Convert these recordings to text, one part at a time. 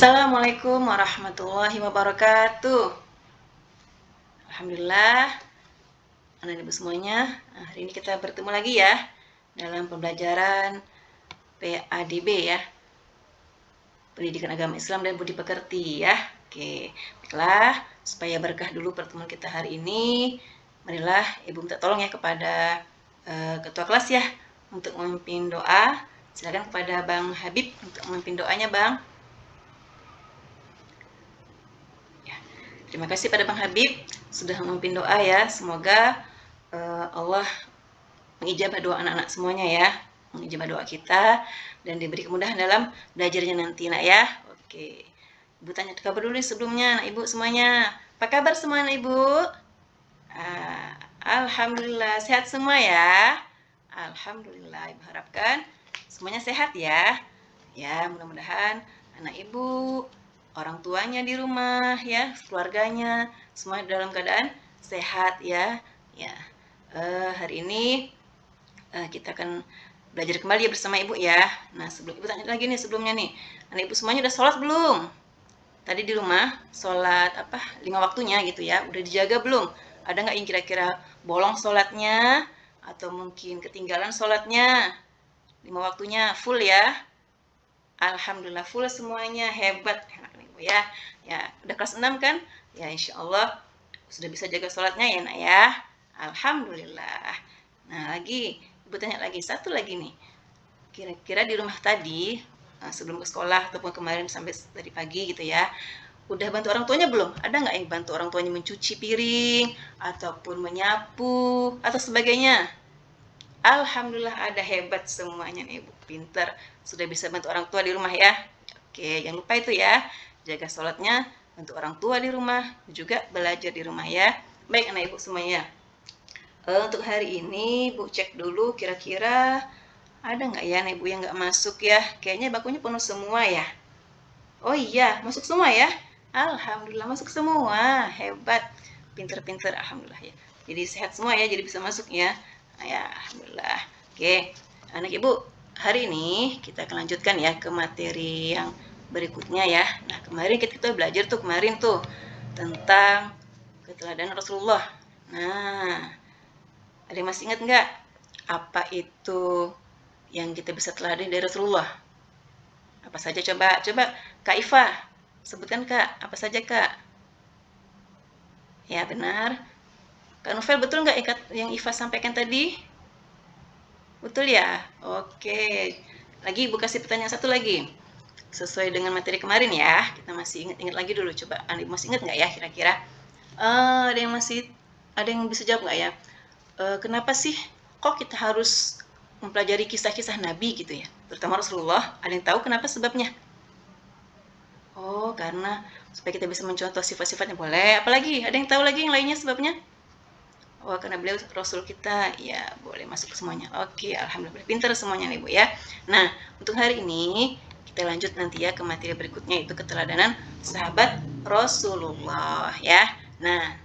Assalamualaikum warahmatullahi wabarakatuh. Alhamdulillah, anak ibu semuanya, hari ini kita bertemu lagi ya dalam pembelajaran PADB ya, Pendidikan Agama Islam dan Budi Pekerti ya. Oke, baiklah, supaya berkah dulu pertemuan kita hari ini, marilah ibu minta tolong ya kepada ketua kelas ya untuk memimpin doa. Silakan kepada Bang Habib untuk memimpin doanya, Bang. Terima kasih pada Bang Habib sudah memimpin doa ya. Semoga Allah mengijabah doa anak-anak semuanya ya, mengijabah doa kita dan diberi kemudahan dalam belajarnya nanti nak ya. Oke, Ibu tanya kabar dulu nih sebelumnya anak ibu semuanya. Apa kabar semua anak ibu? Alhamdulillah sehat semua ya. Alhamdulillah, ibu harapkan semuanya sehat ya. Ya, mudah-mudahan anak ibu, orang tuanya di rumah ya, keluarganya semua dalam keadaan sehat ya. Ya, hari ini kita akan belajar kembali ya bersama ibu ya. Nah, sebelum ibu tanya lagi nih sebelumnya nih, anak ibu semuanya udah sholat belum? Tadi di rumah sholat 5 waktunya gitu ya, udah dijaga belum? Ada nggak yang kira-kira bolong sholatnya atau mungkin ketinggalan sholatnya? 5 waktunya full ya. Alhamdulillah full semuanya, hebat ibu ya. Ya, udah kelas 6 kan? Ya, insya Allah sudah bisa jaga sholatnya ya nak ya. Alhamdulillah. Nah, lagi ibu tanya lagi satu lagi nih. Kira-kira di rumah tadi sebelum ke sekolah ataupun kemarin sampai tadi pagi gitu ya, udah bantu orang tuanya belum? Ada nggak yang bantu orang tuanya mencuci piring ataupun menyapu atau sebagainya? Alhamdulillah ada, hebat semuanya nih ibu, pinter, sudah bisa bantu orang tua di rumah ya. Oke, jangan lupa itu ya, jaga sholatnya, bantu orang tua di rumah, juga belajar di rumah ya. Baik anak ibu semuanya, untuk hari ini ibu cek dulu kira-kira ada nggak ya anak ibu yang nggak masuk ya. Kayaknya bakunya penuh semua ya. Oh iya, masuk semua ya. Alhamdulillah masuk semua, hebat, pinter-pinter, alhamdulillah ya. Jadi sehat semua ya, jadi bisa masuk ya. Ya, alhamdulillah. Oke, anak ibu, hari ini kita akan lanjutkan ya ke materi yang berikutnya ya. Nah, kemarin kita belajar tuh kemarin tuh tentang keteladanan Rasulullah. Nah, ada yang masih ingat nggak apa itu yang kita bisa teladani dari Rasulullah? Apa saja coba Kak Iva, sebutkan Kak, apa saja Kak? Ya benar. Kak Novel, betul nggak yang Iva sampaikan tadi? Betul ya? Oke. Lagi Ibu kasih pertanyaan satu lagi. Sesuai dengan materi kemarin ya. Kita masih ingat-ingat lagi dulu. Coba Anda masih ingat nggak ya kira-kira? Ada yang bisa jawab nggak ya? Kenapa sih kok kita harus mempelajari kisah-kisah Nabi gitu ya? Terutama Rasulullah. Ada yang tahu kenapa sebabnya? Oh, karena supaya kita bisa mencontoh sifat-sifatnya, boleh. Apalagi? Ada yang tahu lagi yang lainnya sebabnya? Oh, karena beliau Rasul kita, ya boleh masuk ke semuanya. Oke, alhamdulillah pintar semuanya nih Bu ya. Nah, untuk hari ini kita lanjut nanti ya ke materi berikutnya, itu keteladanan sahabat Rasulullah ya. Nah,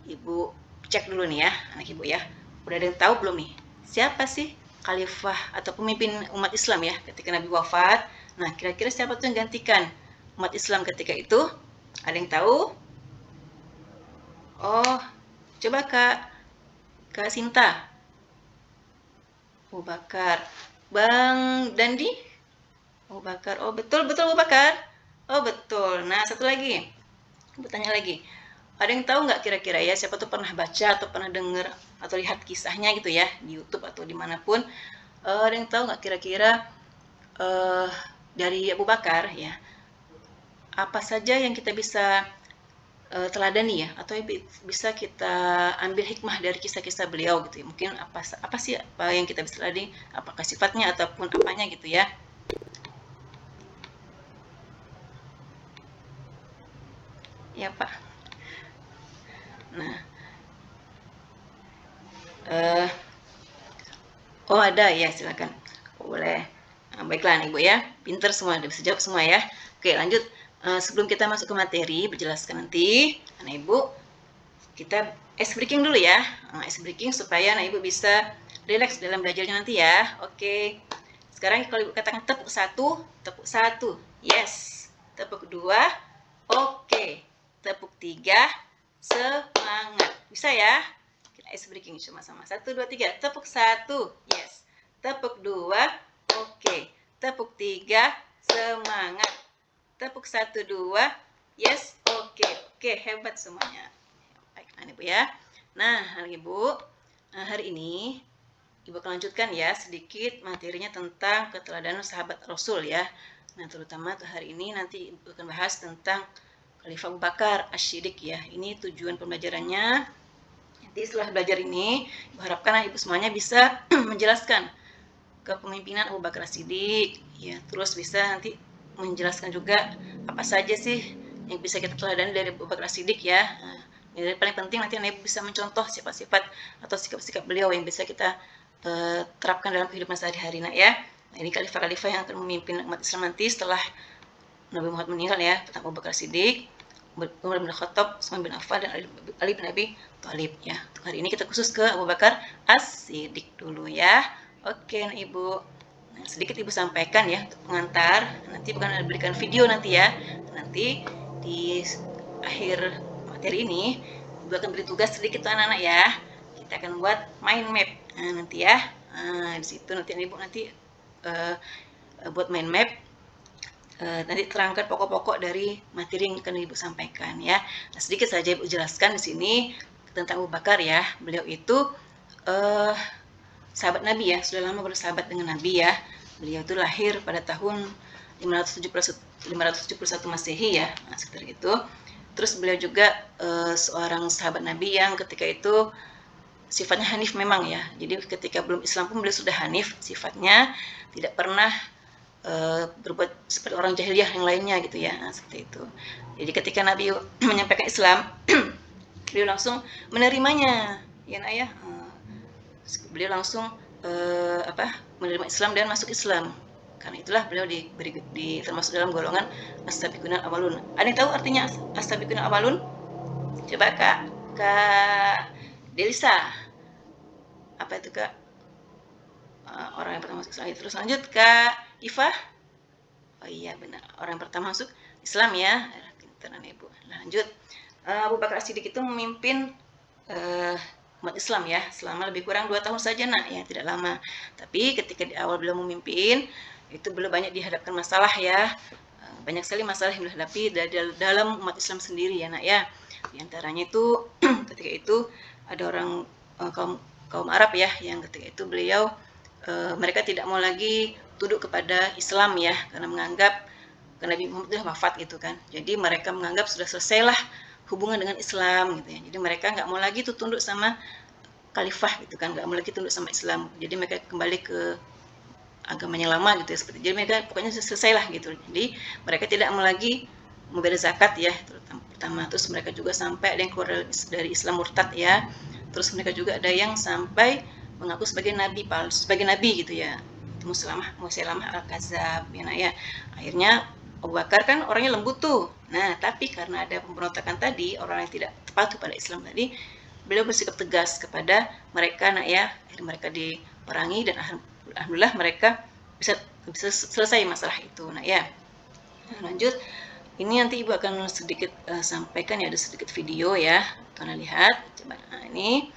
Ibu cek dulu nih ya, anak Ibu ya. Udah ada yang tahu belum nih? Siapa sih khalifah atau pemimpin umat Islam ya ketika Nabi wafat? Nah, kira-kira siapa tuh yang gantikan umat Islam ketika itu? Ada yang tahu? Oh, coba Kak Sinta. Abu Bakar. Bang Dandi? Abu Bakar. Oh, betul Abu Bakar. Oh, betul. Nah, satu lagi. Aku tanya lagi. Ada yang tahu nggak kira-kira ya, siapa tuh pernah baca atau pernah dengar atau lihat kisahnya gitu ya, di YouTube atau dimanapun. Ada yang tahu nggak kira-kira dari Abu Bakar ya, apa saja yang kita bisa teladani ya, atau bisa kita ambil hikmah dari kisah-kisah beliau gitu ya. Mungkin apa sih apa yang kita bisa teladani, apakah sifatnya ataupun apanya gitu ya. Ya Pak. Nah, oh ada ya, silakan boleh. Nah, baiklah nih Bu ya, pinter semua, udah bisa jawab semua ya. Oke lanjut, sebelum kita masuk ke materi berjelaskan nanti anak Ibu, kita ice breaking dulu ya. Ice breaking supaya anak Ibu bisa relax dalam belajarnya nanti ya. Oke, sekarang kalau Ibu katakan tepuk satu, yes. Tepuk 2, oke. Tepuk 3, semangat. Bisa ya? Kita ice breaking sama-sama. 1, 2, 3. Tepuk 1, yes. Tepuk 2, oke. Tepuk 3, semangat. Tepuk 1, 2, yes, oke. Oke, hebat semuanya. Baik, Ibu ya. Nah, Ibu, hari ini Ibu akan lanjutkan ya sedikit materinya tentang keteladanan sahabat Rasul ya. Nah, terutama ke hari ini nanti Ibu akan bahas tentang Khalifah Abu Bakar Asy-Syiddiq ya. Ini tujuan pembelajarannya. Nanti setelah belajar ini, Ibu harapkan Ibu semuanya bisa menjelaskan kepemimpinan Abu Bakar Asy-Syiddiq ya. Terus bisa nanti menjelaskan juga apa saja sih yang bisa kita teladani dari Abu Bakar Asy-Syiddiq ya. Nah, yang paling penting nanti Ibu bisa mencontoh sifat-sifat atau sikap-sikap beliau yang bisa kita terapkan dalam kehidupan sehari-hari ya. Nah, ini khalifah-khalifah yang akan memimpin umat Islam nanti setelah Nabi Muhammad meninggal ya. Pertama Abu Bakar Siddiq, Umar bin Khattab, Utsman bin Affan, dan Ali bin Abi Thalib ya. Untuk hari ini kita khusus ke Abu Bakar As-Siddiq dulu ya. Oke, nah Ibu. Nah, sedikit Ibu sampaikan ya untuk pengantar. Nanti bukan berikan video nanti ya. Nanti di akhir materi ini Ibu akan beri tugas sedikit ke anak-anak ya. Kita akan buat mind map. Nah, nanti ya. Nah, di situ nanti Ibu buat mind map. Nanti terangkan pokok-pokok dari materi yang akan Ibu sampaikan ya. Nah, sedikit saja Ibu jelaskan di sini tentang Abu Bakar ya. Beliau itu sahabat Nabi ya, sudah lama bersahabat dengan Nabi ya. Beliau itu lahir pada tahun 571 Masehi ya, nah, sekitar itu. Terus beliau juga seorang sahabat Nabi yang ketika itu sifatnya hanif memang ya. Jadi ketika belum Islam pun beliau sudah hanif sifatnya, tidak pernah berbuat seperti orang jahiliyah yang lainnya gitu ya. Nah, seperti itu. Jadi ketika Nabi menyampaikan Islam, beliau langsung menerimanya, ya nak ya. Beliau langsung menerima Islam dan masuk Islam. Karena itulah beliau termasuk dalam golongan as-sabiqunal awwalun. Ada yang tahu artinya as-sabiqunal awwalun? Coba Kak Delisa. Apa itu Kak? Orang yang pertama masuk Islam. Terus lanjut Kak Iva. Oh iya benar, orang yang pertama masuk Islam ya. Pinteran Ibu. Lanjut. Abu Bakar As-Siddiq itu memimpin umat Islam ya selama lebih kurang 2 tahun saja nak ya, tidak lama. Tapi ketika di awal beliau memimpin itu beliau banyak dihadapkan masalah ya, banyak sekali masalah yang dihadapi dalam umat Islam sendiri ya nak ya. Di antaranya itu ketika itu ada orang kaum Arab ya yang ketika itu beliau mereka tidak mau lagi tunduk kepada Islam ya, karena menganggap karena Nabi Muhammad sudah wafat gitu kan. Jadi mereka menganggap sudah selesailah hubungan dengan Islam gitu ya. Jadi mereka nggak mau lagi tuh tunduk sama khalifah gitu kan, nggak mau lagi tunduk sama Islam. Jadi mereka kembali ke agamanya lama gitu ya, seperti. Jadi mereka pokoknya selesailah gitu. Jadi mereka tidak mau lagi membayar zakat ya, terutama. Terus mereka juga sampai ada yang keluar dari Islam murtad ya. Terus mereka juga ada yang sampai mengaku sebagai nabi palsu, sebagai nabi gitu ya. Musailamah al-Kadzdzab ya. Akhirnya Abu Bakar kan orangnya lembut tuh. Nah, tapi karena ada pemberontakan tadi, orang yang tidak patuh pada Islam tadi, beliau bersikap tegas kepada mereka nak ya. Akhirnya mereka diperangi dan alhamdulillah mereka bisa selesai masalah itu nak ya. Nah, lanjut. Ini nanti Ibu akan sedikit sampaikan ya, ada sedikit video ya. Kalian lihat. Coba nah, ini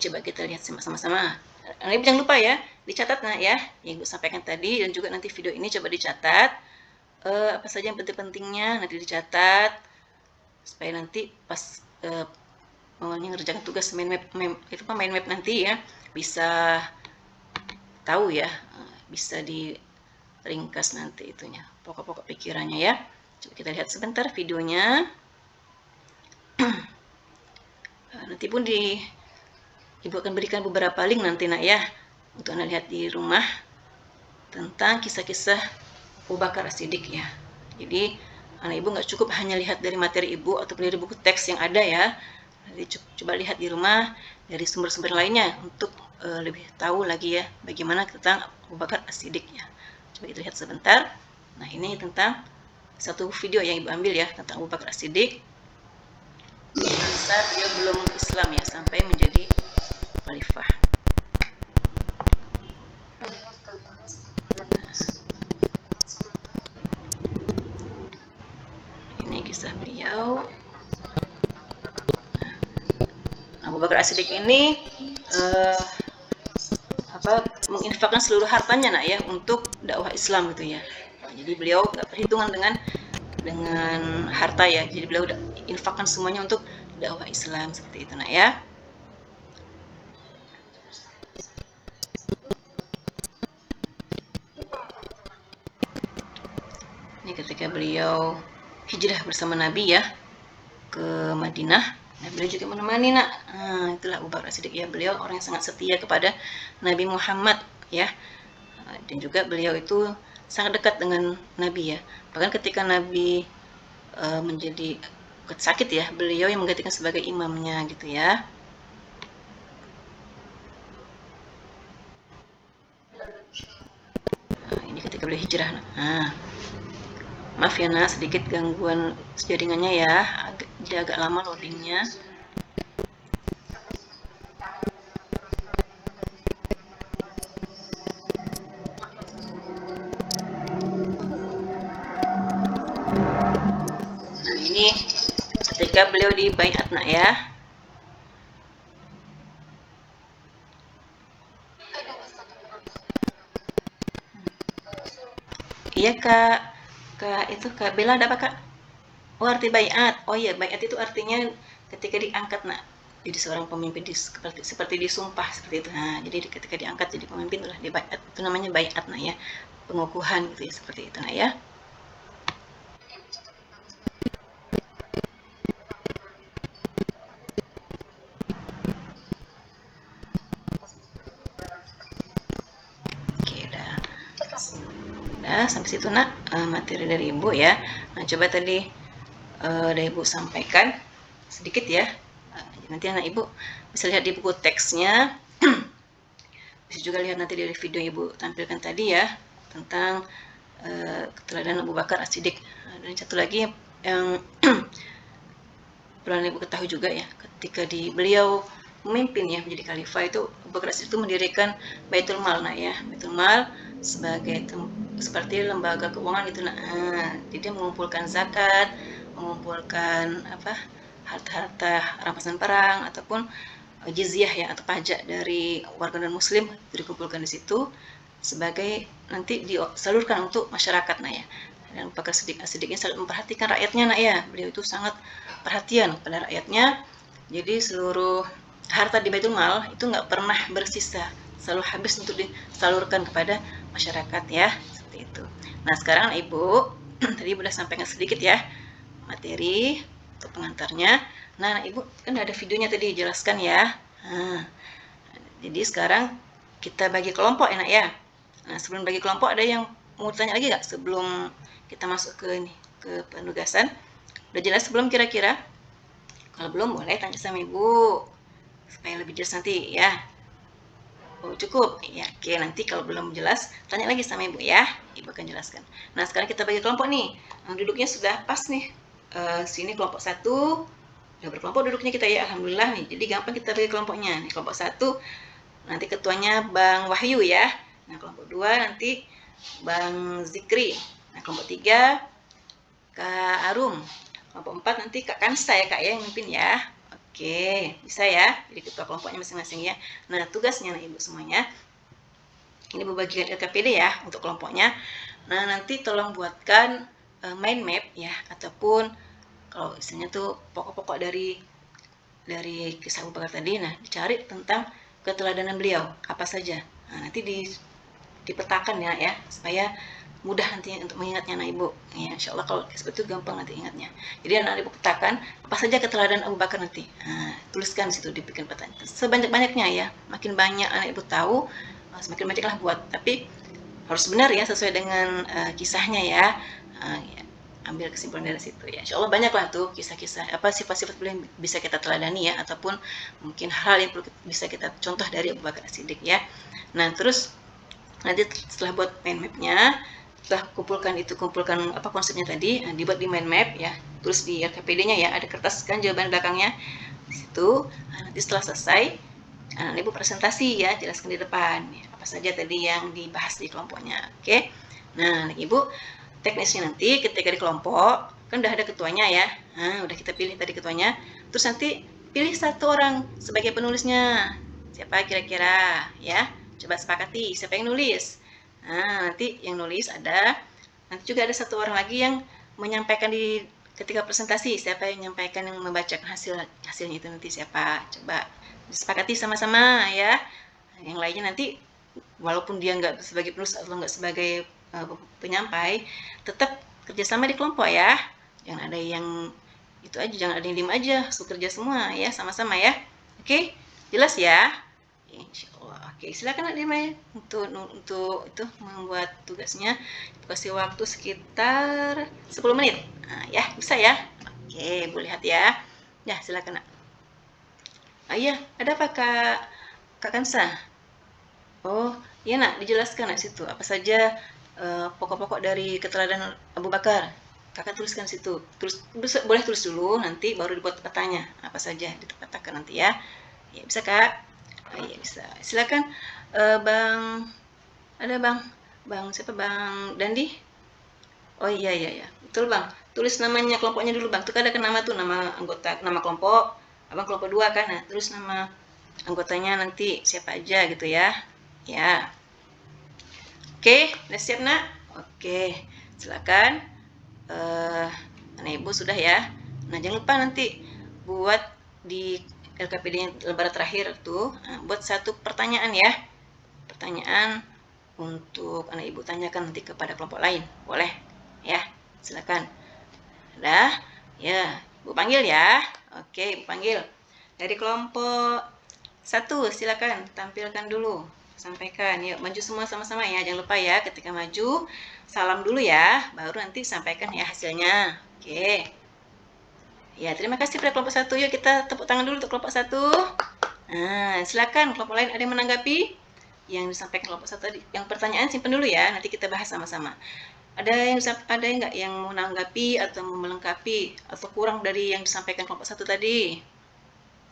coba kita lihat sama-sama. Nah, Ibu jangan lupa ya, dicatat nak ya yang Ibu sampaikan tadi, dan juga nanti video ini coba dicatat. Apa saja yang penting-pentingnya nanti dicatat supaya nanti pas awalnya ngerjakan tugas mind map nanti ya bisa tahu ya, bisa diringkas nanti itunya pokok-pokok pikirannya ya. Coba kita lihat sebentar videonya. Nanti pun Ibu akan berikan beberapa link nanti nak ya untuk Anda lihat di rumah tentang kisah-kisah Abu Bakar As-Siddiq ya. Jadi anak Ibu nggak cukup hanya lihat dari materi Ibu ataupun dari buku teks yang ada ya. Jadi coba lihat di rumah dari sumber-sumber lainnya untuk lebih tahu lagi ya bagaimana tentang Abu Bakar As-Siddiq ya. Coba kita lihat sebentar. Nah, ini tentang satu video yang Ibu ambil ya tentang Abu Bakar As-Siddiq saat dia belum Islam ya sampai menjadi khalifah. kisah beliau. Abu Bakar As-Siddiq ini menginfakkan seluruh hartanya nak ya untuk dakwah Islam gitu ya. Jadi beliau nggak perhitungan dengan harta ya. Jadi beliau udah infakkan semuanya untuk dakwah Islam seperti itu nak ya. Ini ketika beliau hijrah bersama Nabi ya ke Madinah. Nah, beliau juga menemani nak. Itulah Abu Bakar As-Siddiq ya. Beliau orang yang sangat setia kepada Nabi Muhammad ya. Dan juga beliau itu sangat dekat dengan Nabi ya. Bahkan ketika Nabi menjadi sakit ya, beliau yang menggantikan sebagai imamnya gitu ya. Ini ketika beliau hijrah. Maaf ya nak, sedikit gangguan jaringannya ya, jadi agak lama loadingnya. Nah ini ketika beliau di baiat nak ya. Iya kak itu kak Bella ada apa kak? Oh arti baiat. Oh iya baiat itu artinya ketika diangkat nak jadi seorang pemimpin seperti disumpah seperti itu. Nah jadi ketika diangkat jadi pemimpin itulah di baiat, itu namanya baiat nak ya, pengukuhan gitu ya, seperti itu nak ya. Oke dah sampai situ nak materi dari ibu ya. Nah coba tadi dari ibu sampaikan sedikit ya. Nanti anak ibu bisa lihat di buku teksnya. Bisa juga lihat nanti dari video ibu tampilkan tadi ya tentang keteladanan Abu Bakar As-Siddiq. Dan satu lagi yang perlu ibu ketahui juga ya, ketika beliau memimpin ya menjadi khalifah itu, Abu Bakar As-Siddiq itu mendirikan Baitul Mal nah ya. Baitul Mal sebagai seperti lembaga keuangan gitu nah. Jadi mengumpulkan zakat, mengumpulkan harta-harta rampasan perang ataupun jizyah ya atau pajak dari warga non muslim dikumpulkan di situ sebagai nanti disalurkan untuk masyarakat nah ya. Dan Abu Bakar As-Siddiq sangat memperhatikan rakyatnya nak ya. Beliau itu sangat perhatian pada rakyatnya. Jadi seluruh harta di Baitul Mal itu nggak pernah bersisa, selalu habis untuk disalurkan kepada masyarakat ya, seperti itu. Nah sekarang ibu tadi udah sampaikan sedikit ya materi untuk pengantarnya. Nah ibu kan ada videonya tadi jelaskan ya. Jadi sekarang kita bagi kelompok enak ya. Nah sebelum bagi kelompok ada yang mau tanya lagi nggak sebelum kita masuk ke penugasan? Udah jelas belum kira-kira? Kalau belum boleh tanya sama ibu supaya lebih jelas nanti ya. Oh cukup ya, oke nanti kalau belum jelas tanya lagi sama ibu ya, ibu akan jelaskan. Nah sekarang kita bagi kelompok nih. Duduknya sudah pas nih. Sini kelompok 1 udah berkelompok duduknya kita ya, alhamdulillah nih. Jadi gampang kita bagi kelompoknya. Nih kelompok 1 nanti ketuanya Bang Wahyu ya. Nah kelompok 2 nanti Bang Zikri. Nah kelompok 3 Kak Arum. Kelompok 4 nanti Kak Kansa ya kak ya yang mimpin ya. Oke, bisa ya. Jadi ketua kelompoknya masing-masing ya. Nah, tugasnya ibu semuanya. Ini bagian LKPD ya untuk kelompoknya. Nah, nanti tolong buatkan mind map ya ataupun kalau istilahnya tuh pokok-pokok dari kisah Abu Bakar tadi. Nah, dicari tentang keteladanan beliau apa saja. Nah, nanti dipetakan ya supaya mudah nantinya untuk mengingatnya anak ibu ya, insya Allah kalau seperti itu gampang nanti ingatnya. Jadi anak ibu petakan apa saja keteladanan Abu Bakar nanti, tuliskan di situ, dibikin petanya sebanyak-banyaknya ya, makin banyak anak ibu tahu semakin banyaklah buat, tapi harus benar ya sesuai dengan kisahnya ya. Ambil kesimpulan dari situ ya, insya Allah banyaklah tuh kisah-kisah sifat-sifat beliau yang bisa kita teladani ya, ataupun mungkin hal yang perlu bisa kita contoh dari Abu Bakar As-Siddiq ya. Nah terus nanti setelah buat mind mapnya, setelah kumpulkan konsepnya tadi, dibuat di mind map ya, tulis di RKPD-nya ya, ada kertas kan jawaban belakangnya di situ. Nanti setelah selesai ibu presentasi ya, jelaskan di depan ya, apa saja tadi yang dibahas di kelompoknya. Oke. Nah ibu teknisnya nanti ketika di kelompok, kan udah ada ketuanya ya. Nah, udah kita pilih tadi ketuanya. Terus nanti pilih satu orang sebagai penulisnya. Siapa kira-kira ya? Coba sepakati siapa yang nulis. Nah, nanti yang nulis ada. Nanti juga ada satu orang lagi yang menyampaikan di ketika presentasi. Siapa yang menyampaikan, yang membacakan hasilnya itu nanti siapa? Coba disepakati sama-sama ya. Yang lainnya nanti walaupun dia nggak sebagai penulis atau nggak sebagai penyampai, tetap kerjasama di kelompok ya. Jangan ada yang itu aja, jangan ada yang diem aja, suka kerja semua ya, sama-sama ya. Oke, jelas ya? Insya Allah. Oke, silakan Adik Maya untuk itu membuat tugasnya. Kasih waktu sekitar 10 menit. Nah, ya, bisa ya. Oke, boleh lihat ya. Ya, silakan Nak. Ah, iya, ada apa Kak Kansa? Oh, iya Nak, dijelaskan Nak situ. Apa saja pokok-pokok dari keteladanan Abu Bakar. Kakak tuliskan situ. Boleh tulis dulu, nanti baru dibuat petanya. Apa saja dipetakan nanti ya. Ya, bisa Kak? Oh, iya, bisa. Silakan Bang, ada Bang siapa Bang Dandi? Oh iya iya ya. Betul Bang. Tulis namanya kelompoknya dulu Bang. Tuh kan ada nama tuh, nama anggota, nama kelompok. Abang kelompok 2 kan. Nah, terus nama anggotanya nanti siapa aja gitu ya. Ya. Oke, udah siap Nak? Oke, silakan. Anak Ibu sudah ya. Nah, jangan lupa nanti buat di LKPD lembar terakhir tuh, buat satu pertanyaan ya. Pertanyaan untuk anak Ibu tanyakan nanti kepada kelompok lain. Boleh? Ya, silakan. Udah? Ya, Ibu panggil ya. Oke, Ibu panggil. Dari kelompok 1, silakan tampilkan dulu. Sampaikan, yuk maju semua sama-sama ya. Jangan lupa ya, ketika maju salam dulu ya, baru nanti sampaikan ya hasilnya. Oke. Ya, terima kasih pada kelompok 1. Yuk kita tepuk tangan dulu untuk kelompok 1. Nah, silakan kelompok lain ada yang menanggapi yang disampaikan kelompok 1 tadi. Yang pertanyaan simpan dulu ya, nanti kita bahas sama-sama. Ada yang nggak yang mau menanggapi atau mau melengkapi atau kurang dari yang disampaikan kelompok 1 tadi?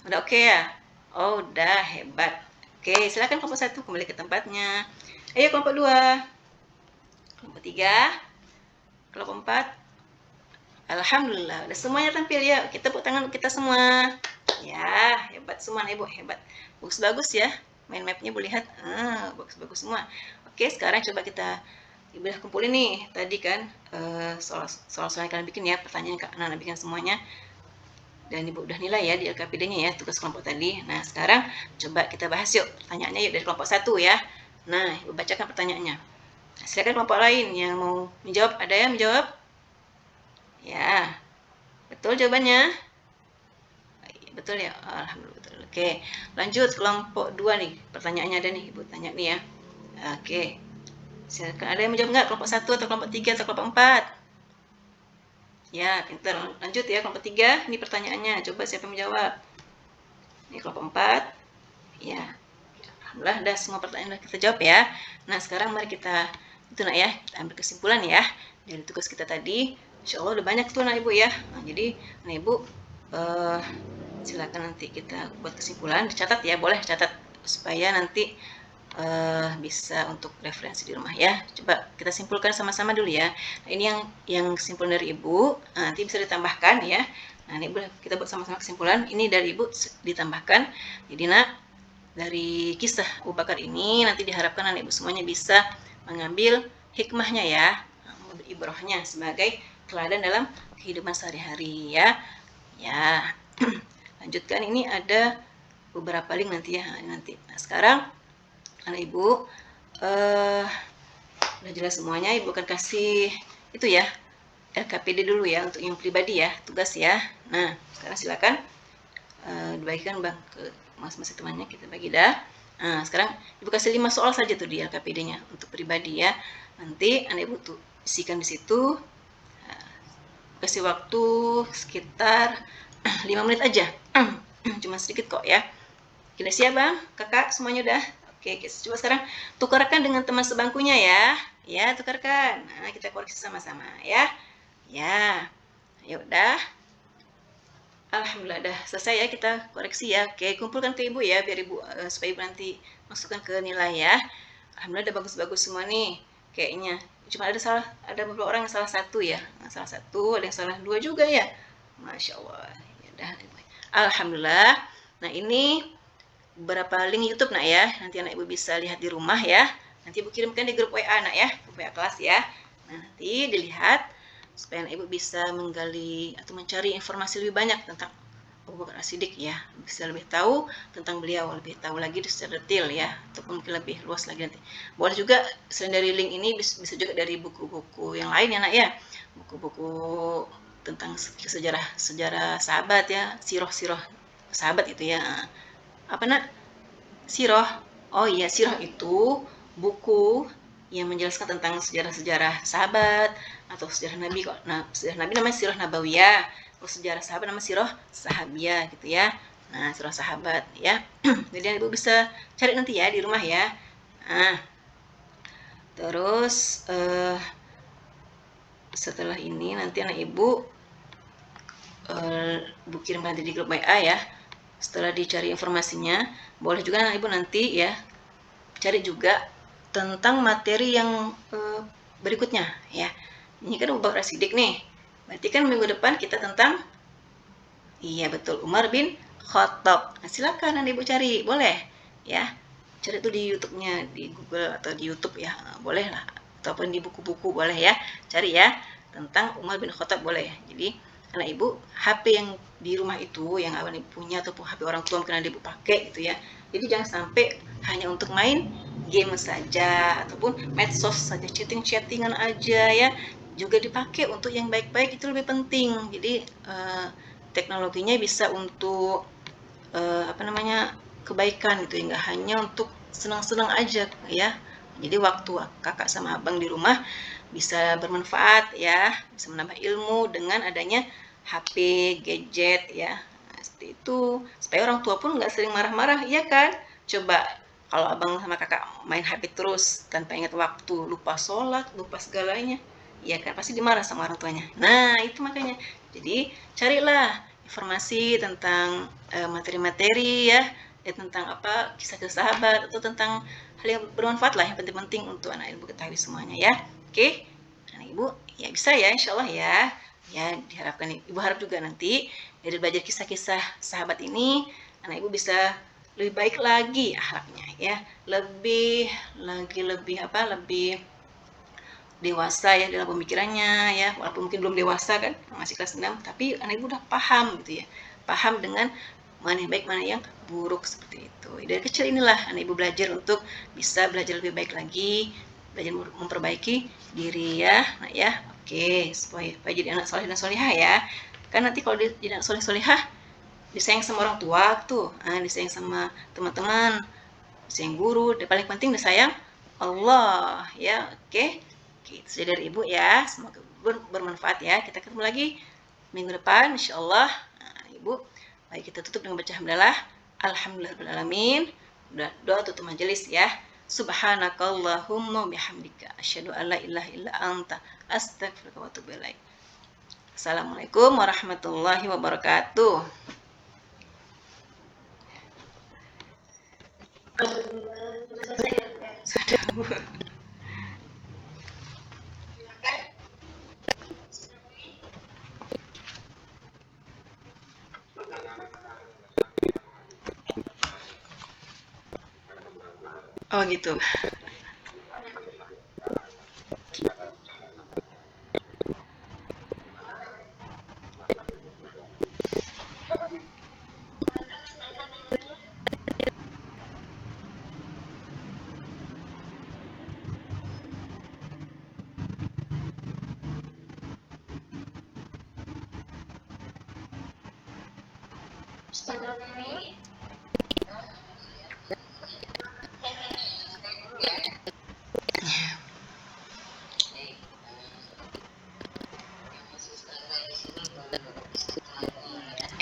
Udah oke ya? Oh, udah hebat. Oke, silakan kelompok 1 kembali ke tempatnya. Ayo kelompok 2. Kelompok 3. Kelompok 4. Alhamdulillah, udah semuanya tampil ya. Kita tepuk tangan kita semua. Ya, hebat semua nih, Bu, hebat. Bagus-bagus ya. Main mapnya Bu lihat. Bagus-bagus semua. Oke, sekarang coba kita udah kumpulin nih. Tadi kan soal-soal yang kalian bikin ya, pertanyaan yang anak-anak bikin semuanya. Dan Ibu udah nilai ya di LKPD-nya ya, tugas kelompok tadi. Nah, sekarang coba kita bahas yuk pertanyaannya yuk dari kelompok 1 ya. Nah, Ibu bacakan pertanyaannya. Silakan kelompok lain yang mau menjawab. Ada yang menjawab? Ya, betul jawabannya? Betul ya? Alhamdulillah betul. Oke, lanjut kelompok 2 nih. Pertanyaannya ada nih, Ibu tanya nih ya. Oke, silakan. Ada yang menjawab nggak? Kelompok 1 atau kelompok 3 atau kelompok 4? Ya, pintar. Lanjut ya, kelompok 3. Ini pertanyaannya. Coba siapa yang menjawab? Ini kelompok 4. Ya, alhamdulillah udah semua pertanyaan kita jawab ya. Nah, sekarang mari kita ya, kita ambil kesimpulan ya dari tugas kita tadi. Insya Allah udah banyak tuh Ibu ya. Nah, jadi Ibu silakan nanti kita buat kesimpulan, dicatat ya, boleh catat supaya nanti bisa untuk referensi di rumah ya. Coba kita simpulkan sama-sama dulu ya. Nah, ini yang kesimpulan dari Ibu, nanti bisa ditambahkan ya. Nah, ini kita buat sama-sama kesimpulan. Ini dari Ibu ditambahkan. Jadi dari kisah Abu Bakar ini nanti diharapkan anak Ibu semuanya bisa mengambil hikmahnya ya, ibrahnya sebagai teladan dalam kehidupan sehari-hari ya. Ya, lanjutkan, ini ada beberapa link nanti ya. Nanti. Nah, sekarang anak Ibu udah jelas semuanya. Ibu akan kasih itu ya, LKPD dulu ya untuk yang pribadi ya, tugas ya. Nah, sekarang silakan dibagikan Bang ke masing-masing temannya, kita bagi dah. Nah, sekarang Ibu kasih 5 soal saja tuh di LKPD-nya untuk pribadi ya. Nanti anak Ibu tuh isikan di situ. Kasih waktu sekitar 5 menit aja. Cuma sedikit kok ya. Kita siap Bang? Kakak semuanya udah? Oke, coba sekarang tukarkan dengan teman sebangkunya ya. Ya, tukarkan. Nah, kita koreksi sama-sama ya. Ya. Ya udah. Alhamdulillah udah selesai ya, kita koreksi ya. Oke, kumpulkan ke Ibu ya biar Ibu supaya Ibu nanti masukkan ke nilai ya. Alhamdulillah udah bagus-bagus semua nih kayaknya. cuma ada beberapa orang yang salah satu ya. Nah, salah satu, ada yang salah dua juga ya. Masya Allah. Ya udah. Alhamdulillah. Nah, ini beberapa link YouTube nak ya. Nanti anak ibu bisa lihat di rumah ya. Nanti ibu kirimkan di grup WA nak ya, grup WA kelas ya. Nah, nanti dilihat supaya anak ibu bisa menggali atau mencari informasi lebih banyak tentang Abu Bakar As-Siddiq ya, bisa lebih tahu tentang beliau, lebih tahu lagi secara detail ya, ataupun mungkin lebih luas lagi nanti. Boleh juga selain dari link ini bisa juga dari buku-buku yang lain ya nak ya, buku-buku tentang sejarah sahabat ya, sirah sahabat itu ya. Apa nak? Sirah. Oh iya, sirah itu buku yang menjelaskan tentang sejarah-sejarah sahabat atau sejarah Nabi kok. Nah, sejarah Nabi namanya sirah nabawiyah. Kalau sejarah sahabat nama sirah sahabiyah gitu ya. Nah, sirah sahabat ya. Jadi ibu bisa cari nanti ya di rumah ya. Nah, terus setelah ini nanti anak ibu kirim nanti di grup WA ya. Setelah dicari informasinya, boleh juga anak ibu nanti ya cari juga tentang materi yang berikutnya ya. Ini kan Abu Bakar As-Siddiq nih. Berarti kan minggu depan kita tentang, iya betul, Umar bin Khattab. Nah, silakan Anda ibu cari, boleh ya. Cari itu di YouTube-nya, di Google atau di YouTube ya, boleh lah. Ataupun di buku-buku boleh ya. Cari ya tentang Umar bin Khattab boleh. Jadi anak ibu HP yang di rumah itu yang abang ibu punya ataupun HP orang tua mungkin anak ibu pakai gitu ya. Jadi jangan sampai hanya untuk main game saja ataupun medsos saja, chattingan aja ya. Juga dipakai untuk yang baik-baik, itu lebih penting. Jadi teknologinya bisa untuk kebaikan gitu ya, nggak hanya untuk senang-senang aja ya. Jadi waktu kakak sama abang di rumah bisa bermanfaat ya, bisa menambah ilmu dengan adanya HP, gadget ya. Nah, seperti itu, supaya orang tua pun nggak sering marah-marah, iya kan? Coba kalau abang sama kakak main HP terus tanpa ingat waktu, lupa sholat, lupa segalanya, ya kan pasti dimarah sama orang tuanya. Nah, itu makanya. Jadi, carilah informasi tentang materi-materi ya, tentang apa kisah-kisah sahabat atau tentang hal yang bermanfaat lah, yang penting-penting untuk anak ibu ketahui semuanya ya. Oke, anak ibu ya bisa ya, insya Allah ya. Ya diharapkan, ibu harap juga nanti dari belajar kisah-kisah sahabat ini, anak ibu bisa lebih baik lagi akhlaknya ya, lebih dewasa ya dalam pemikirannya ya, walaupun mungkin belum dewasa kan, masih kelas 6, tapi anak ibu udah paham gitu ya, paham dengan mana yang baik, mana yang buruk, seperti itu. Dari kecil inilah anak ibu belajar untuk bisa belajar lebih baik lagi, belajar memperbaiki diri ya, nah ya, oke, supaya jadi anak soleh dan solehah ya. Kan nanti kalau jadi anak soleh solehah, disayang sama orang tua tuh, disayang sama teman-teman, disayang guru, dan paling penting disayang Allah ya. Oke. Itu saja dari ibu ya, semoga bermanfaat ya. Kita ketemu lagi minggu depan insyaallah. Nah, ibu, baik kita tutup dengan baca hamdalah, alhamdulillahirobbilalamin. Doa tutup majelis ya. Subhanakallahumma bihamdika asyhadu an la ilaha illa anta astaghfiruka wa atubu ilaik. Assalamualaikum warahmatullahi wabarakatuh. Oh gitu.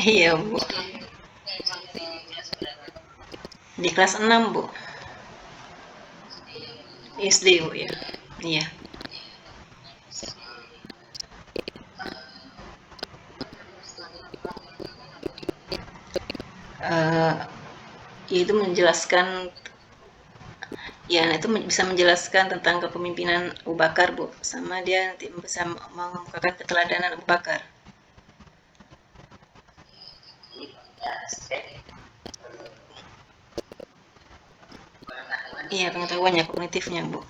Iya Bu, di kelas 6 Bu, SD Bu ya. Iya. Itu menjelaskan Ya, itu bisa menjelaskan tentang kepemimpinan Abu Bakar, Bu. Sama dia nanti bisa mengemukakan keteladanan Abu Bakar. Iya, pengetahuannya, kognitifnya, Bu.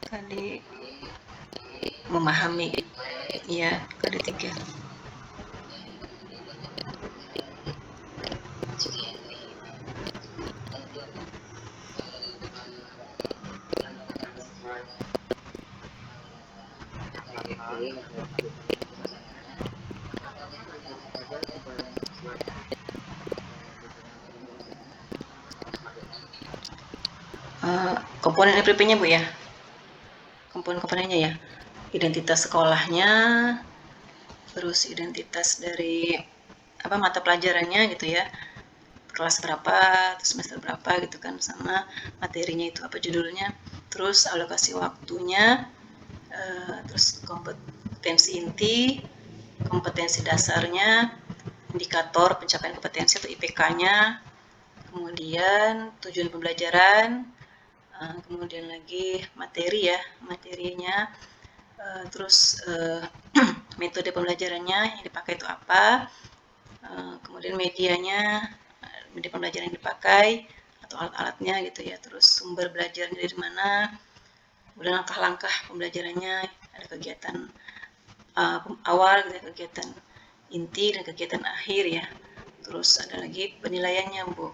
Tadi memahami. Iya, ketiga. Komponen FPP-nya, Bu ya. Komponen-komponennya ya. Identitas sekolahnya, terus identitas dari apa mata pelajarannya gitu ya. Kelas berapa, terus semester berapa gitu kan, sama materinya itu apa judulnya, terus alokasi waktunya, terus kompetensi inti, kompetensi dasarnya, indikator pencapaian kompetensi atau IPK-nya, kemudian tujuan pembelajaran, kemudian lagi materi ya, materinya, terus metode pembelajarannya yang dipakai itu apa, kemudian medianya, media pembelajaran yang dipakai atau alat-alatnya gitu ya, terus sumber belajarnya dari mana, kemudian langkah-langkah pembelajarannya, ada kegiatan awal, kegiatan inti dan kegiatan akhir ya, terus ada lagi penilaiannya, Bu.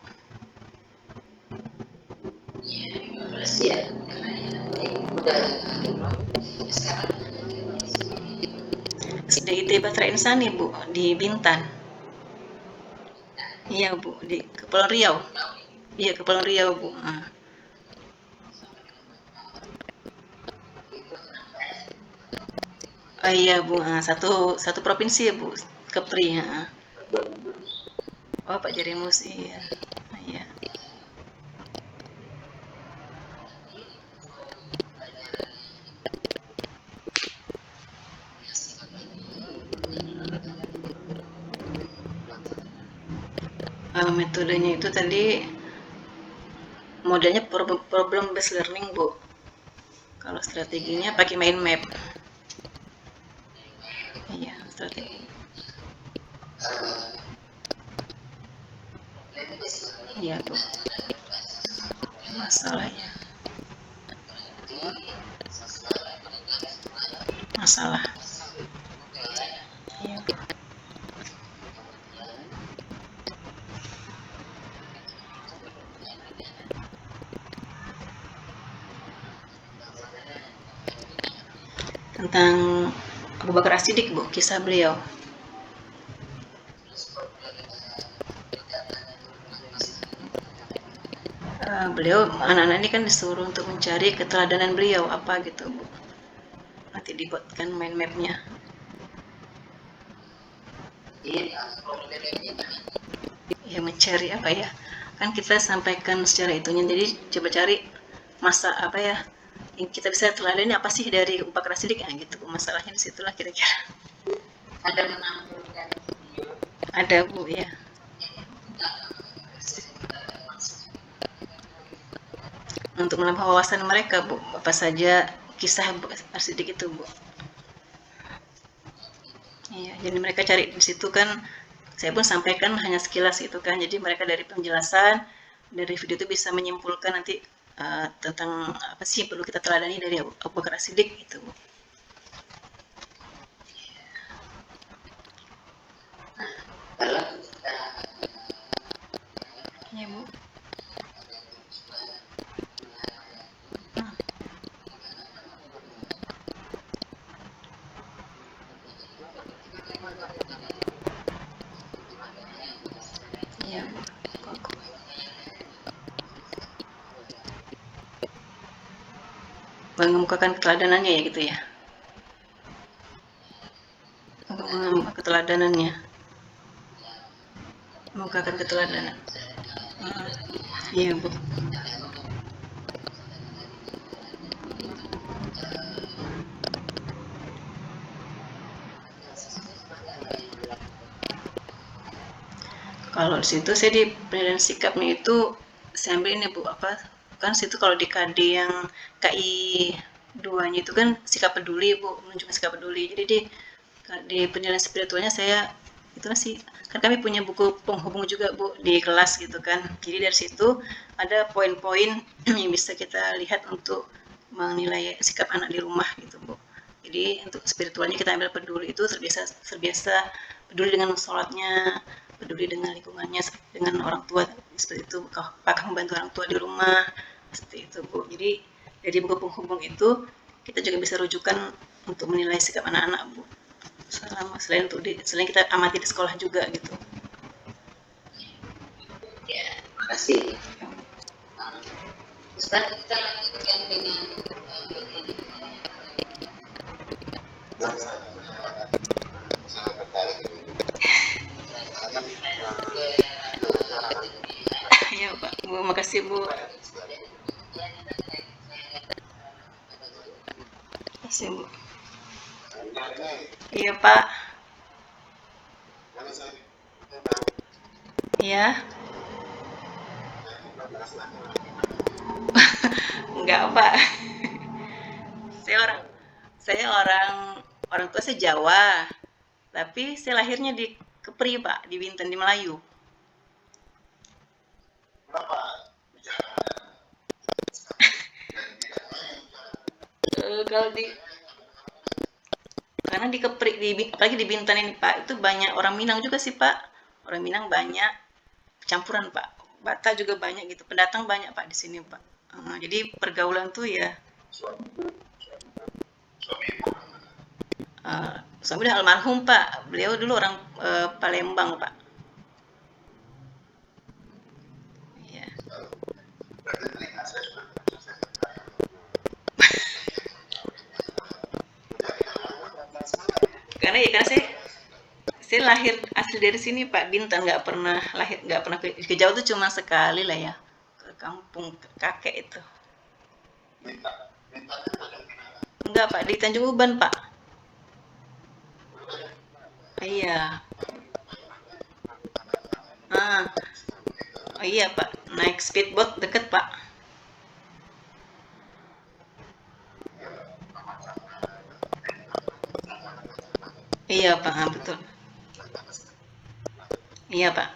SDIT Bahtera Insani, Bu, di Bintan. Iya, Bu, di Kepulauan Riau. Iya, Kepulauan Riau, Bu. Oh iya, Bu. Satu provinsi ya, Bu. Kepri, ya. Oh, Pak Jarimus, iya. Iya. Metodenya itu tadi modelnya problem based learning, Bu. Kalau strateginya pakai mind map. Iya, strategi. Iya, Bu. Masalahnya. Masalah. Iya. Tentang Abu Bakar As-Siddiq, Bu, kisah beliau. Beliau anak-anak ini kan disuruh untuk mencari keteladanan beliau apa gitu, Bu. Nanti dibuatkan mind map-nya. Ya mencari apa ya? Kan kita sampaikan secara itunya. Jadi coba cari masa apa ya? Yang kita bisa teladani apa sih dari Abu Bakar As-Siddiq ya gitu. Masalahnya di situlah kira-kira. Ada menampilkan. Ada, Bu, ya. Untuk menambah wawasan mereka, Bu, apa saja kisah As-Siddiq itu, Bu. Iya, jadi mereka cari di situ kan, saya pun sampaikan hanya sekilas itu kan, jadi mereka dari penjelasan, dari video itu bisa menyimpulkan nanti tentang apa sih yang perlu kita teladani dari Abu Bakar As-Siddiq gitu, Bu. Iya, Bu. Iya, Bu. Mengemukakan keteladanannya ya gitu ya. Mengemukakan keteladanannya. Mengemukakan keteladanan. Iya, Bu. Kalau di situ saya di penilaian sikapnya itu saya ambil ini Bu, apa kan situ kalau di KD yang KI 2-nya itu kan sikap peduli Bu, menunjukkan sikap peduli. Jadi di penilaian spiritualnya saya itu sih kan kami punya buku penghubung juga Bu di kelas gitu kan. Jadi dari situ ada poin-poin yang bisa kita lihat untuk menilai sikap anak di rumah gitu Bu. Jadi untuk spiritualnya kita ambil peduli itu terbiasa peduli dengan sholatnya, peduli dengan lingkungannya, dengan orang tua seperti itu, apakah membantu orang tua di rumah seperti itu Bu. Jadi dari buku penghubung itu kita juga bisa rujukan untuk menilai sikap anak-anak Bu. Selain kita amati di sekolah juga gitu. Ya, makasih. Sekarang kita lanjutkan dengan Ya Pak, Bu, makasih Bu. Makasih Bu. Iya Pak. Iya. Enggak Pak. Saya orang tua saya Jawa, tapi saya lahirnya di Kepri Pak, di Bintan di Melayu. Kalau karena di Kepri, apalagi di Bintan ini Pak, itu banyak orang Minang juga sih Pak. Orang Minang banyak, campuran Pak. Batak juga banyak gitu, pendatang banyak Pak di sini Pak. Jadi pergaulan tuh ya. Suami udah almarhum Pak, beliau dulu orang Palembang Pak. Iya. Karena saya lahir asli dari sini Pak, Bintan, nggak pernah ke Jawa tuh cuma sekali lah ya, ke kampung kakek itu. Enggak Pak, di Tanjung Uban Pak. Iya. Ah, oh iya Pak, naik speedboat deket Pak. Iya Pak, betul. Iya Pak.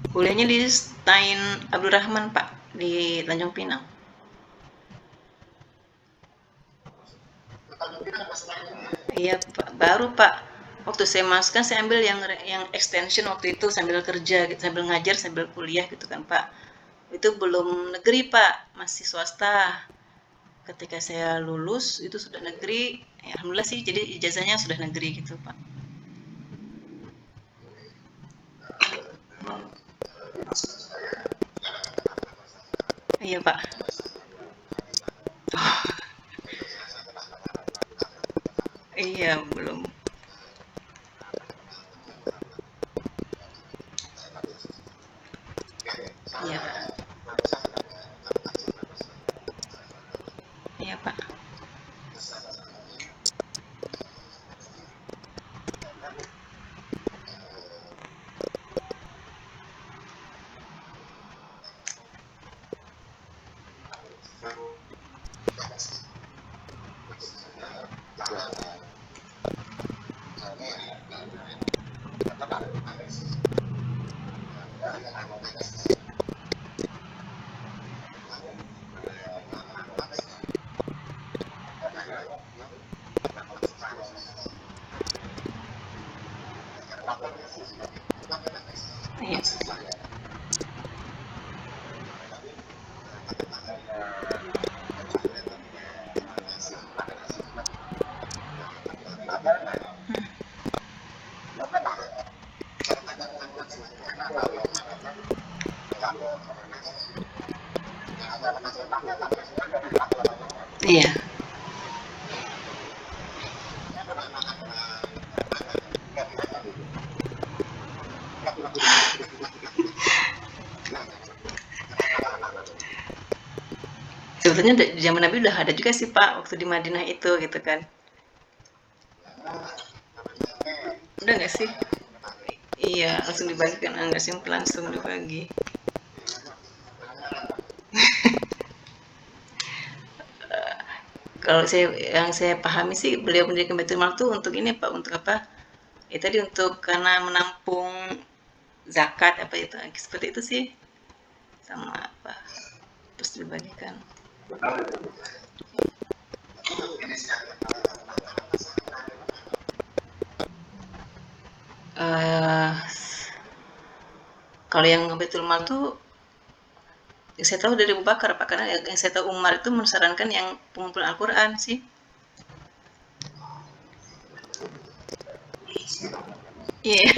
Kuliahnya di Stain Abdurrahman Pak, di Tanjung Pinang. Iya Pak, baru Pak. Waktu saya masuk kan saya ambil yang extension waktu itu sambil kerja, gitu, sambil ngajar, sambil kuliah gitu kan Pak. Itu belum negeri Pak, masih swasta. Ketika saya lulus itu sudah negeri, ya, alhamdulillah sih jadi ijazahnya sudah negeri gitu Pak. Iya Pak. Iya belum. Iya Pak. Iya Pak. Iya. Iya. sebetulnya di zaman Nabi udah ada juga sih Pak, waktu di Madinah itu gitu kan. Udah nggak sih? Iya, langsung dibagikan, nggak simple langsung dibagi. Kalau yang saya pahami sih beliau mendirikan Baitul Mal tuh untuk ini Pak, untuk apa? Ya tadi untuk karena menampung zakat apa itu seperti itu sih, sama apa terus dibagikan. eh Kalau yang Baitul Mal tuh yang saya tahu dari Abu Bakar Pak, karena yang saya tahu Umar itu mensarankan yang pengumpulan Al-Quran sih. Iya, yeah.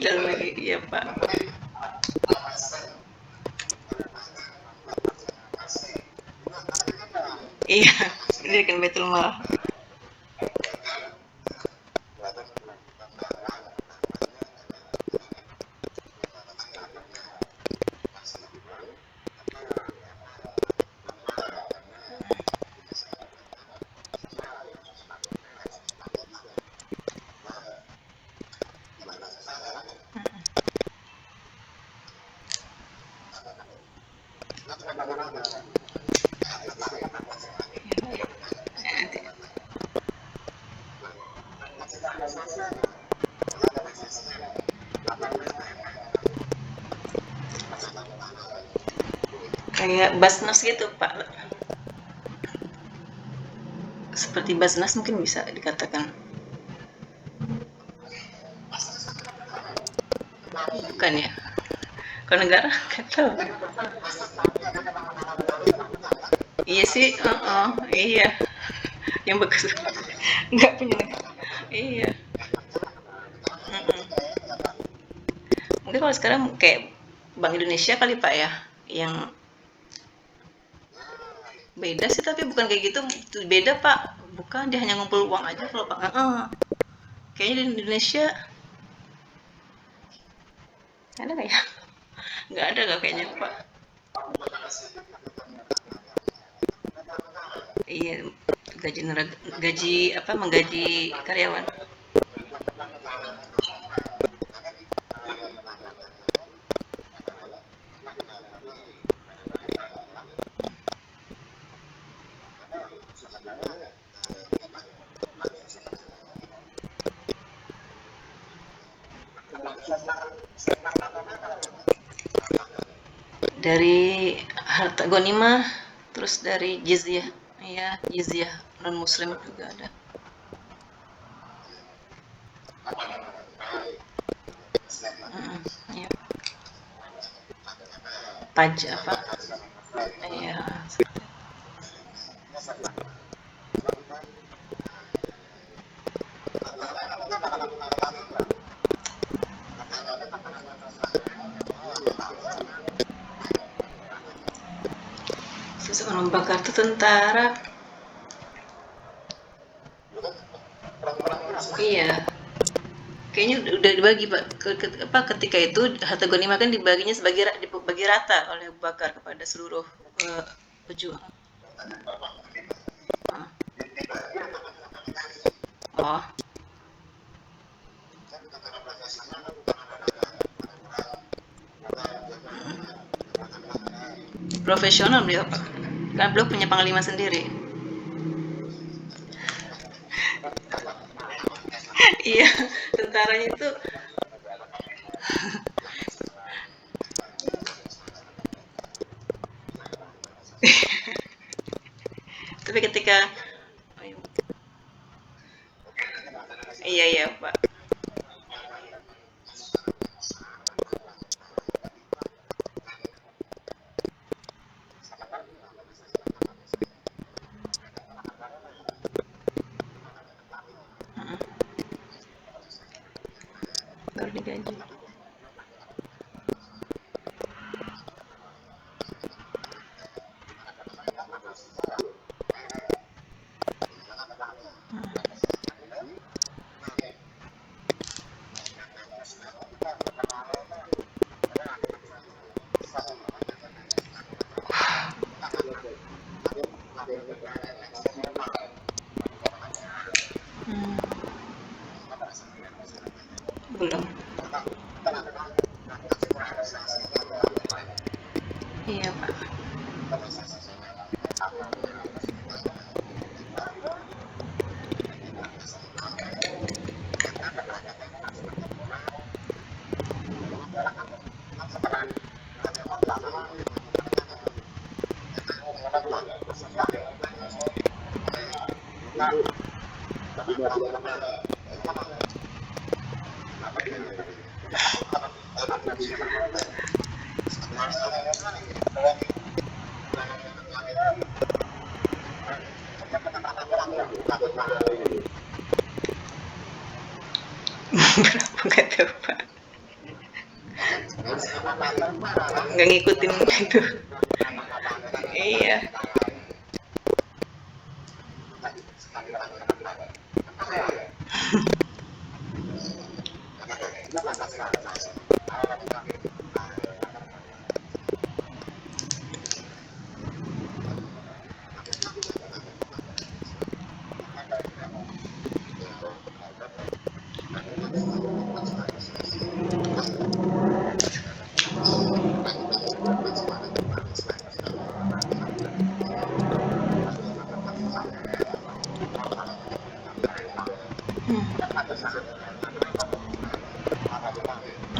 Dan lagi iya Pak. Iya, ini kan Baitul Mal. Kayak Basnas gitu Pak, seperti Basnas mungkin bisa dikatakan. Bukan ya? Kalau negara nggak tahu. Iya sih, iya. Yang bekas nggak punya negara. Iya. Mm-mm. Mungkin kalau sekarang kayak Bank Indonesia kali Pak ya, yang beda sih tapi bukan kayak gitu, beda Pak. Bukan, dia hanya ngumpul uang aja kalau Pak. Kayaknya di Indonesia ada nggak ya? Nggak ada nggak kayaknya Pak. Iya, gaji apa menggaji karyawan. Dari harta ghanimah, terus dari jizyah. Iya, jizyah non muslim juga ada. Iya. Pajak apa? Iya. Terus orang bakar itu tentara. Iya. Kayaknya udah dibagi Pak. Ketika itu harta ghanimah kan dibaginya dibagi rata oleh Abu Bakar kepada seluruh pejuang. Ah. Oh, profesional beliau Pak. Kan beliau punya panglima sendiri. Iya, tentaranya itu tapi ketika iya iya Pak. Baru digaji. Belum. Iya, Pak. Berapa nggak tahu, Pak. Nggak ngikutin itu. Iya.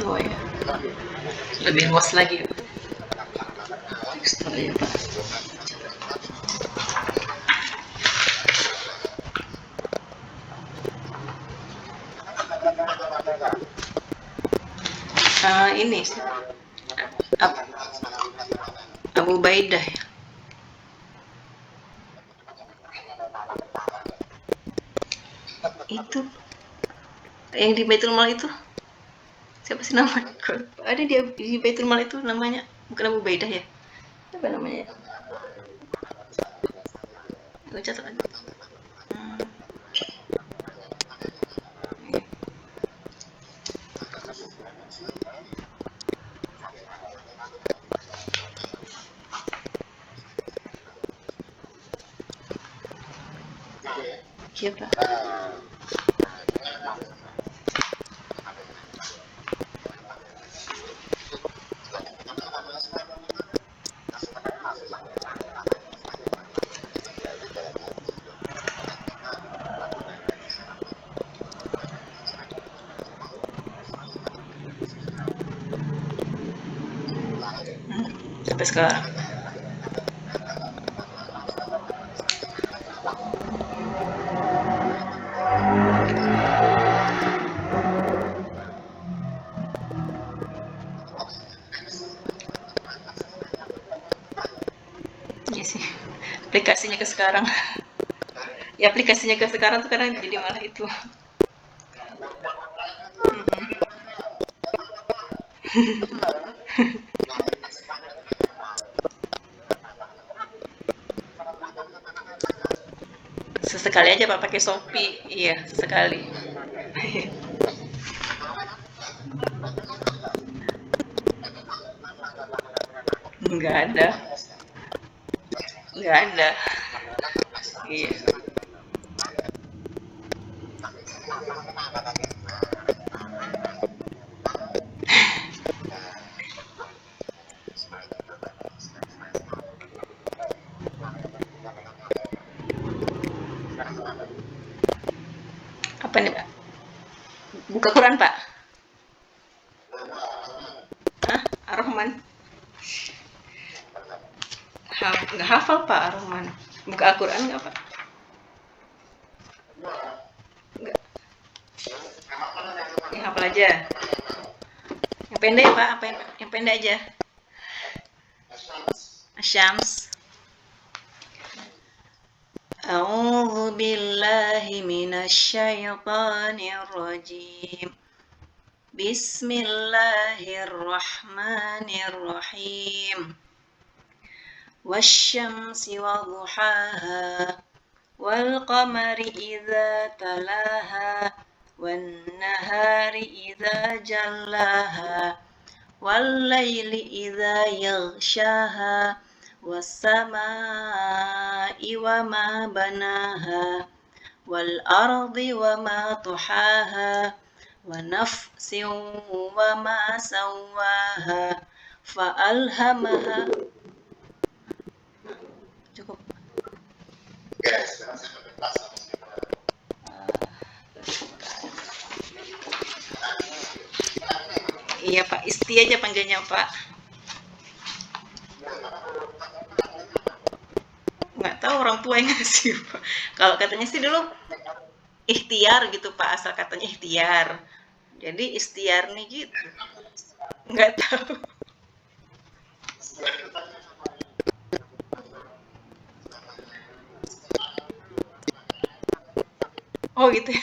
Oh ya, lebih luas lagi. Ekstra ya, Pak. Ini Abu Baidah ya. Itu yang di Baitul Mal itu siapa sih namanya? Ada di Baitul Mal itu namanya bukan Abu Baidah ya? Apa namanya? Gue catat aja. Siapa? Sampai sekarang. Iya sih. Aplikasinya ke sekarang. Ya aplikasinya ke sekarang tuh kadang jadi malah itu. Sesekali aja Pak pakai Shopee. Iya, sekali. Nggak ada. Nggak ada. Iya. Apa nih Pak? Buka Quran Pak? Hah? Ar-Rahman? Nggak hafal Pak Ar-Rahman. Buka Al-Quran nggak Pak? Nggak. Yang hafal aja. Yang pendek Pak? Apa yang pendek aja? Asyams. A'udzu billahi minasyaitonir rajim. Bismillahirrahmanirrahim. Wasyamsi wadduhaha wal qamari idza talaha wan nahari idza jallaha wal laili idza yaghshaha was samaa'i wa ma banaha wal ardi wa ma tuhaha wa nafsin wa ma sawwaha fa alhamaha. Cukup. Iya Pak, Isti aja panggilnya Pak. Nggak tahu orang tua yang ngasih Pak. Kalau katanya sih dulu ikhtiar gitu Pak, asal katanya ikhtiar. Jadi istiar nih gitu. Nggak tahu. Oh gitu ya.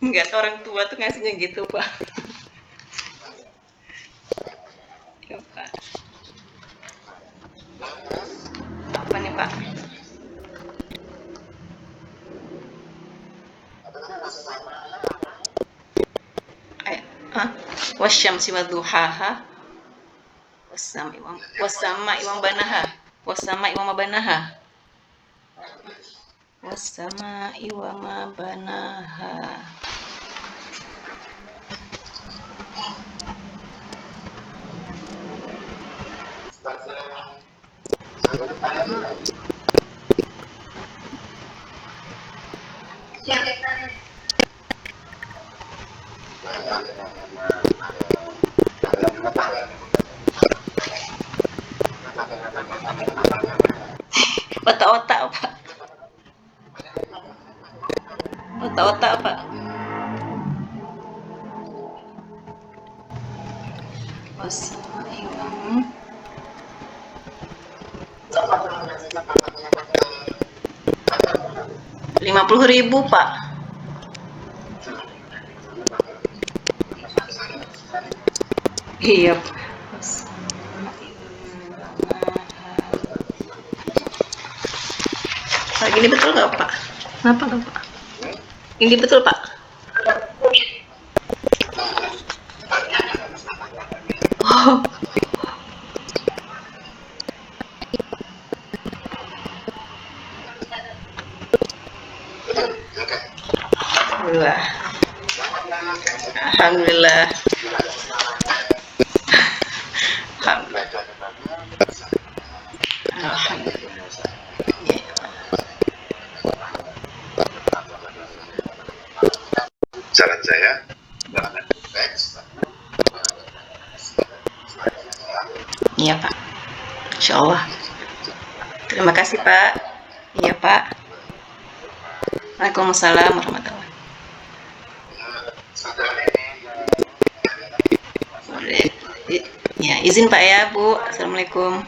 Nggak tahu orang tua tuh ngasihnya gitu Pak. Ya Pak. Apa nih Pak? Wasyamsi wadduhaha wasama iwam banaha wasama iwama banaha wasama iwama banaha. Otak-otak Pak. Otak-otak Pak. Wasama iwam 50.000 Pak. Iya. Pak, gini betul nggak Pak? Kenapa nggak Pak? Ini betul Pak? Oh. Alhamdulillah. Alhamdulillah. Alhamdulillah. Saran saya, Iya Pak. Insya Allah. Terima kasih Pak. Iya Pak. Waalaikumsalam warahmatullahi wabarakatuh. Ya, izin Pak ya Bu. Assalamualaikum.